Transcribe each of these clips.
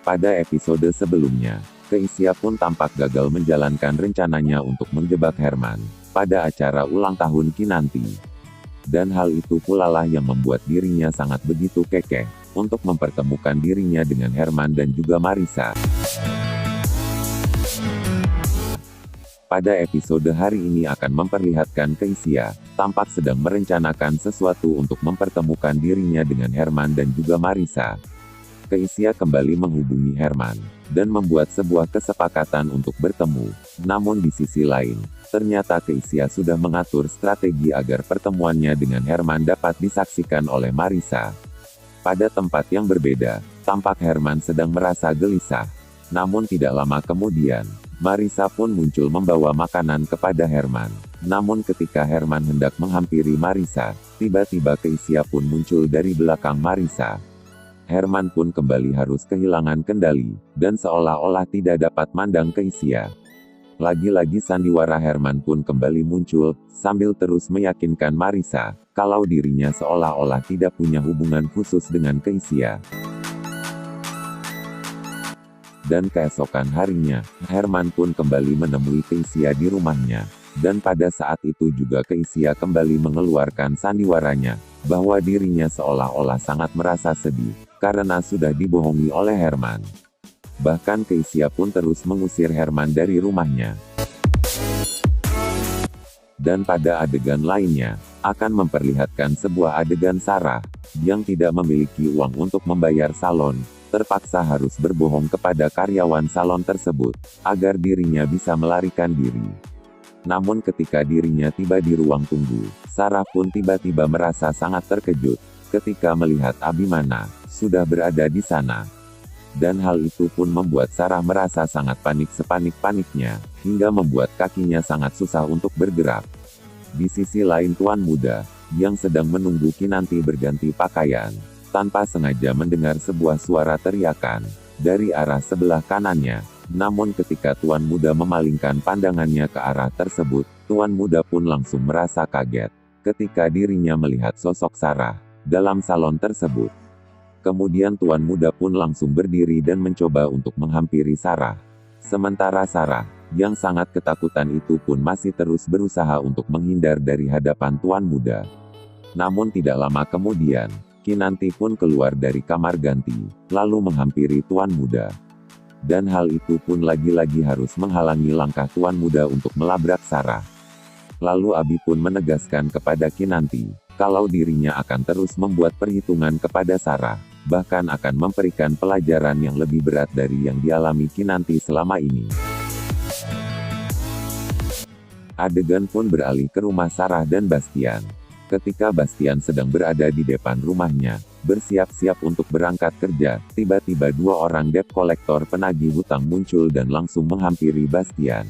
Pada episode sebelumnya, Keisha pun tampak gagal menjalankan rencananya untuk menjebak Herman pada acara ulang tahun Kinanti. Dan hal itu pula lah yang membuat dirinya sangat begitu kekeh untuk mempertemukan dirinya dengan Herman dan juga Marissa. Pada episode hari ini akan memperlihatkan Keisha tampak sedang merencanakan sesuatu untuk mempertemukan dirinya dengan Herman dan juga Marissa. Keisha kembali menghubungi Herman dan membuat sebuah kesepakatan untuk bertemu. Namun di sisi lain, ternyata Keisha sudah mengatur strategi agar pertemuannya dengan Herman dapat disaksikan oleh Marissa. Pada tempat yang berbeda, tampak Herman sedang merasa gelisah. Namun tidak lama kemudian, Marissa pun muncul membawa makanan kepada Herman. Namun ketika Herman hendak menghampiri Marissa, tiba-tiba Keisha pun muncul dari belakang Marissa. Herman pun kembali harus kehilangan kendali, dan seolah-olah tidak dapat mandang Keisha. Lagi-lagi sandiwara Herman pun kembali muncul, sambil terus meyakinkan Marissa, kalau dirinya seolah-olah tidak punya hubungan khusus dengan Keisha. Dan keesokan harinya, Herman pun kembali menemui Keisha di rumahnya. Dan pada saat itu juga Keisha kembali mengeluarkan sandiwaranya, bahwa dirinya seolah-olah sangat merasa sedih, karena sudah dibohongi oleh Herman. Bahkan Keisha pun terus mengusir Herman dari rumahnya. Dan pada adegan lainnya, akan memperlihatkan sebuah adegan Sarah, yang tidak memiliki uang untuk membayar salon, terpaksa harus berbohong kepada karyawan salon tersebut, agar dirinya bisa melarikan diri. Namun ketika dirinya tiba di ruang tunggu, Sarah pun tiba-tiba merasa sangat terkejut, ketika melihat Abimana sudah berada di sana. Dan hal itu pun membuat Sarah merasa sangat panik sepanik-paniknya, hingga membuat kakinya sangat susah untuk bergerak. Di sisi lain Tuan Muda, yang sedang menunggu Kinanti berganti pakaian, tanpa sengaja mendengar sebuah suara teriakan dari arah sebelah kanannya. Namun ketika Tuan Muda memalingkan pandangannya ke arah tersebut, Tuan Muda pun langsung merasa kaget, ketika dirinya melihat sosok Sarah dalam salon tersebut. Kemudian Tuan Muda pun langsung berdiri dan mencoba untuk menghampiri Sarah. Sementara Sarah, yang sangat ketakutan itu pun masih terus berusaha untuk menghindar dari hadapan Tuan Muda. Namun tidak lama kemudian, Kinanti pun keluar dari kamar ganti, lalu menghampiri Tuan Muda. Dan hal itu pun lagi-lagi harus menghalangi langkah Tuan Muda untuk melabrak Sarah. Lalu Abi pun menegaskan kepada Kinanti, kalau dirinya akan terus membuat perhitungan kepada Sarah, bahkan akan memberikan pelajaran yang lebih berat dari yang dialami Kinanti selama ini. Adegan pun beralih ke rumah Sarah dan Bastian. Ketika Bastian sedang berada di depan rumahnya, bersiap-siap untuk berangkat kerja, tiba-tiba dua orang debt collector penagih hutang muncul dan langsung menghampiri Bastian.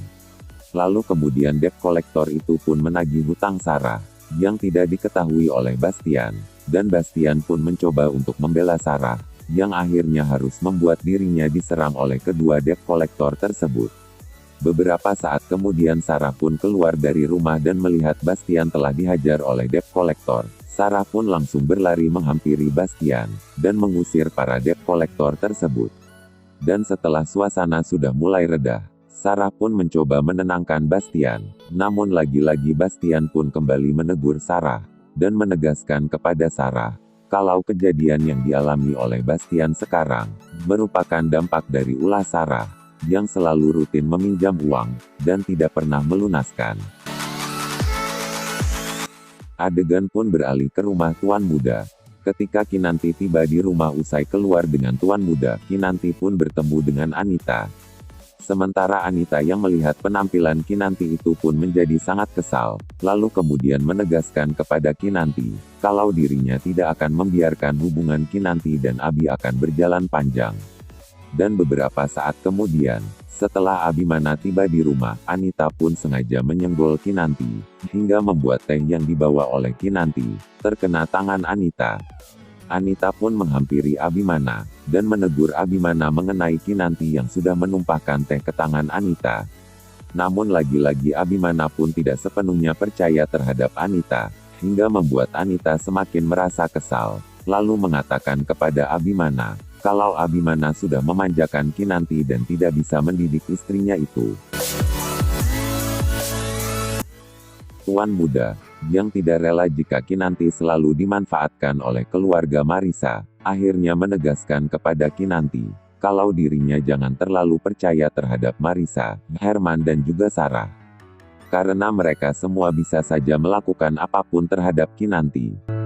Lalu kemudian debt collector itu pun menagih hutang Sarah, yang tidak diketahui oleh Bastian, dan Bastian pun mencoba untuk membela Sarah, yang akhirnya harus membuat dirinya diserang oleh kedua debt collector tersebut. Beberapa saat kemudian Sarah pun keluar dari rumah dan melihat Bastian telah dihajar oleh debt collector. Sarah pun langsung berlari menghampiri Bastian, dan mengusir para debt collector tersebut. Dan setelah suasana sudah mulai reda, Sarah pun mencoba menenangkan Bastian. Namun lagi-lagi Bastian pun kembali menegur Sarah, dan menegaskan kepada Sarah, kalau kejadian yang dialami oleh Bastian sekarang, merupakan dampak dari ulah Sarah, yang selalu rutin meminjam uang, dan tidak pernah melunaskan. Adegan pun beralih ke rumah Tuan Muda. Ketika Kinanti tiba di rumah usai keluar dengan Tuan Muda, Kinanti pun bertemu dengan Anita. Sementara Anita yang melihat penampilan Kinanti itu pun menjadi sangat kesal, lalu kemudian menegaskan kepada Kinanti, kalau dirinya tidak akan membiarkan hubungan Kinanti dan Abi akan berjalan panjang. Dan beberapa saat kemudian, setelah Abimana tiba di rumah, Anita pun sengaja menyenggol Kinanti, hingga membuat teh yang dibawa oleh Kinanti terkena tangan Anita. Anita pun menghampiri Abimana, dan menegur Abimana mengenai Kinanti yang sudah menumpahkan teh ke tangan Anita. Namun lagi-lagi Abimana pun tidak sepenuhnya percaya terhadap Anita, hingga membuat Anita semakin merasa kesal, lalu mengatakan kepada Abimana, kalau Abimana sudah memanjakan Kinanti dan tidak bisa mendidik istrinya itu. Tuan muda, yang tidak rela jika Kinanti selalu dimanfaatkan oleh keluarga Marissa, akhirnya menegaskan kepada Kinanti, kalau dirinya jangan terlalu percaya terhadap Marissa, Herman dan juga Sarah. Karena mereka semua bisa saja melakukan apapun terhadap Kinanti.